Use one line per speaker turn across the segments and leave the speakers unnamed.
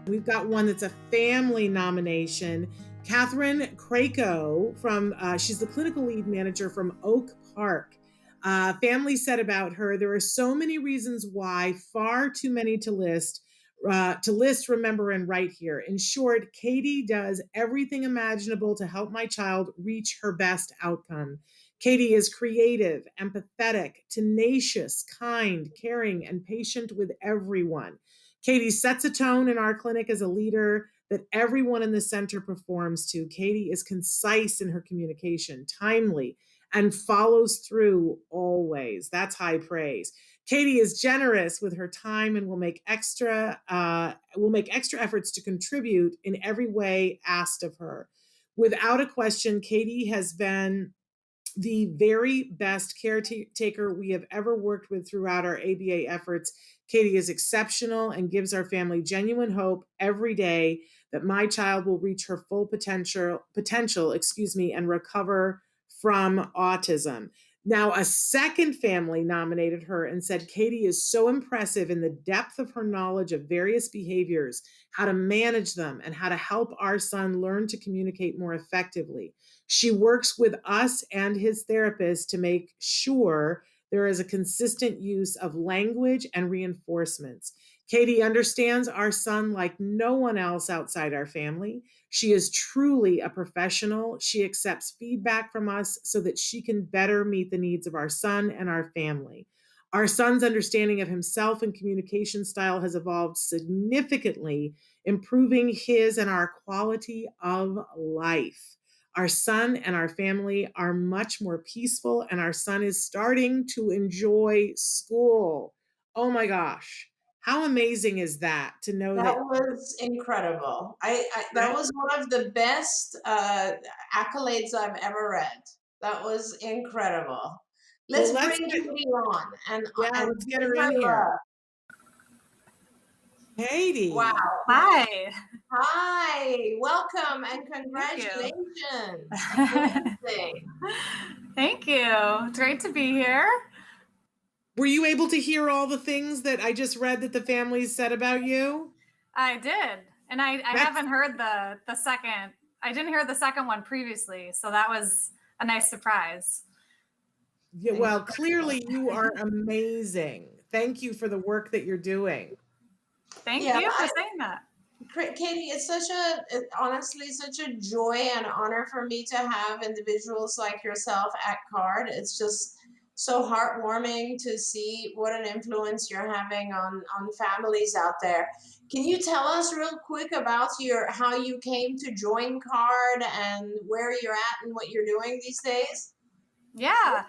We've got one that's a family nomination. Catherine Cracco she's the clinical lead manager from Oak Park. Family said about her, there are so many reasons why, far too many to list. Remember, and write here. In short, Katie does everything imaginable to help my child reach her best outcome. Katie is creative, empathetic, tenacious, kind, caring, and patient with everyone. Katie sets a tone in our clinic as a leader that everyone in the center performs to. Katie is concise in her communication, timely, and follows through always. That's high praise. Katie is generous with her time and will make extra efforts to contribute in every way asked of her. Without a question, Katie has been the very best caretaker we have ever worked with throughout our ABA efforts. Katie is exceptional and gives our family genuine hope every day that my child will reach her full potential, and recover from autism. Now, a second family nominated her and said Katie is so impressive in the depth of her knowledge of various behaviors, how to manage them, and how to help our son learn to communicate more effectively. She works with us and his therapist to make sure there is a consistent use of language and reinforcements. Katie understands our son like no one else outside our family. She is truly a professional. She accepts feedback from us so that she can better meet the needs of our son and our family. Our son's understanding of himself and communication style has evolved significantly, improving his and our quality of life. Our son and our family are much more peaceful, and our son is starting to enjoy school. Oh my gosh. How amazing is that to know
That
that?
was incredible. That was one of the best accolades I've ever read. That was incredible.
Well,
Let's bring Katie on and
let's get
give
her
her
in here.
love.
Katie.
Wow.
Hi.
Hi, welcome and
Thank you.
congratulations. Amazing.
Thank you. It's great to be here.
Were you able to hear all the things that I just read that the families said about you?
I did. And I haven't heard the second. I didn't hear the second one previously, so that was a nice surprise.
Yeah, well, clearly you are amazing. Thank you for the work that you're doing.
Thank
Yeah,
you for saying that.
Katie, honestly such a joy and honor for me to have individuals like yourself at CARD. It's just so heartwarming to see what an influence you're having on families out there. Can you tell us real quick about how you came to join CARD and where you're at and what you're doing these days?
Yeah.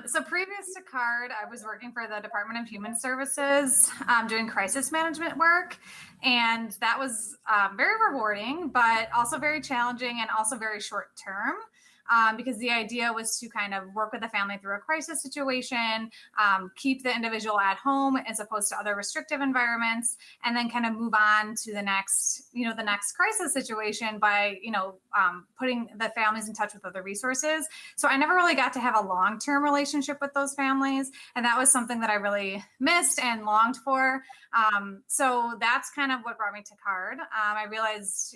So previous to CARD, I was working for the Department of Human Services, doing crisis management work. And that was very rewarding, but also very challenging and also very short term. Because the idea was to kind of work with the family through a crisis situation, keep the individual at home as opposed to other restrictive environments, and then kind of move on to the next crisis situation by, putting the families in touch with other resources. So I never really got to have a long-term relationship with those families. And that was something that I really missed and longed for. So that's kind of what brought me to CARD. I realized,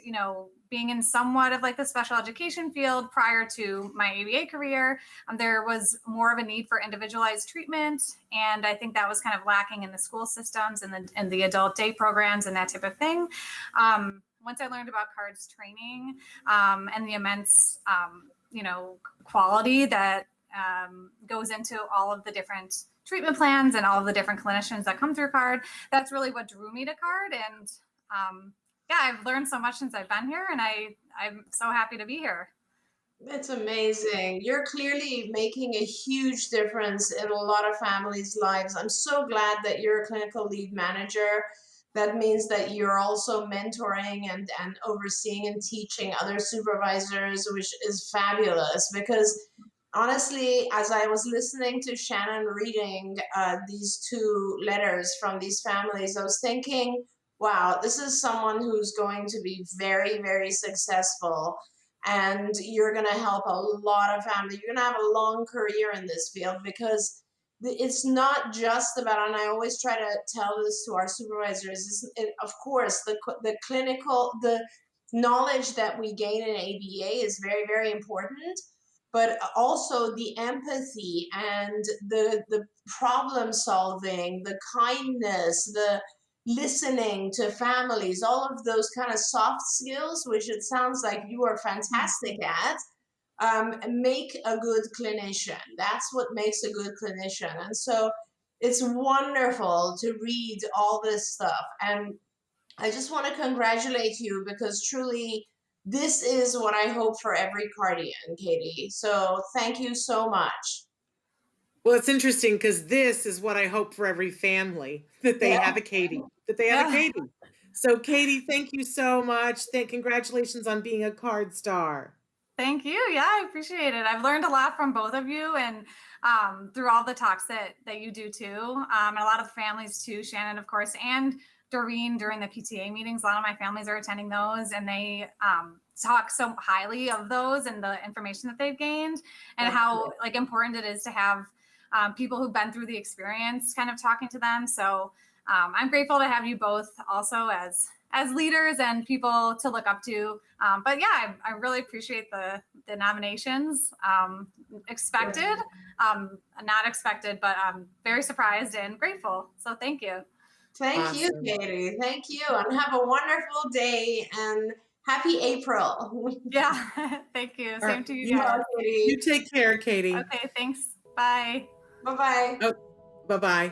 being in somewhat of like the special education field prior to my ABA career, there was more of a need for individualized treatment. And I think that was kind of lacking in the school systems and the adult day programs and that type of thing. Once I learned about CARD's training and the immense, quality that goes into all of the different treatment plans and all of the different clinicians that come through CARD, that's really what drew me to CARD. And I've learned so much since I've been here, and I'm so happy to be here.
It's amazing. You're clearly making a huge difference in a lot of families' lives. I'm so glad that you're a clinical lead manager. That means that you're also mentoring and overseeing and teaching other supervisors, which is fabulous because honestly, as I was listening to Shannon reading these two letters from these families, I was thinking, wow, this is someone who's going to be very, very successful. And you're going to help a lot of families. You're going to have a long career in this field because it's not just about, and I always try to tell this to our supervisors, of course, the clinical, the knowledge that we gain in ABA is very, very important, but also the empathy and the problem solving, the kindness, the listening to families, all of those kind of soft skills, which it sounds like you are fantastic at, make a good clinician. That's what makes a good clinician. And so it's wonderful to read all this stuff. And I just want to congratulate you, because truly this is what I hope for every Cardian, Katie. So thank you so much.
Well, it's interesting because this is what I hope for every family, that they have a Katie, that they have a Katie. So Katie, thank you so much. Congratulations on being a card star.
Thank you. Yeah, I appreciate it. I've learned a lot from both of you, and through all the talks that you do too, and a lot of families too, Shannon, of course, and Doreen during the PTA meetings. A lot of my families are attending those, and they talk so highly of those and the information that they've gained, and how like important it is to have people who've been through the experience kind of talking to them. So I'm grateful to have you both also as leaders and people to look up to. But yeah, I really appreciate the nominations. Expected, not expected, but I'm very surprised and grateful. So thank you.
Thank you, Katie. Thank you. And have a wonderful day, and happy April.
Yeah, thank you. Same to you guys.
You take care, Katie.
Okay, thanks. Bye.
Bye-bye.
Oh, bye-bye.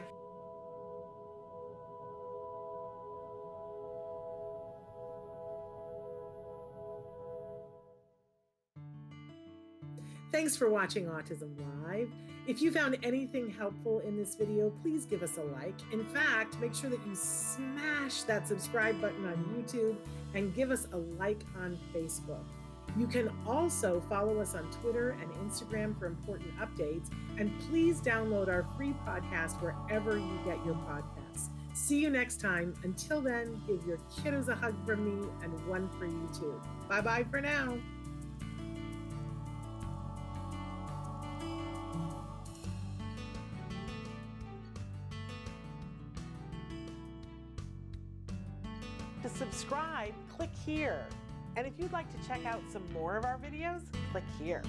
Thanks for watching Autism Live. If you found anything helpful in this video, please give us a like. In fact, make sure that you smash that subscribe button on YouTube and give us a like on Facebook. You can also follow us on Twitter and Instagram for important updates. And please download our free podcast wherever you get your podcasts. See you next time. Until then, give your kiddos a hug from me and one for you too. Bye-bye for now. To subscribe, click here. And if you'd like to check out some more of our videos, click here.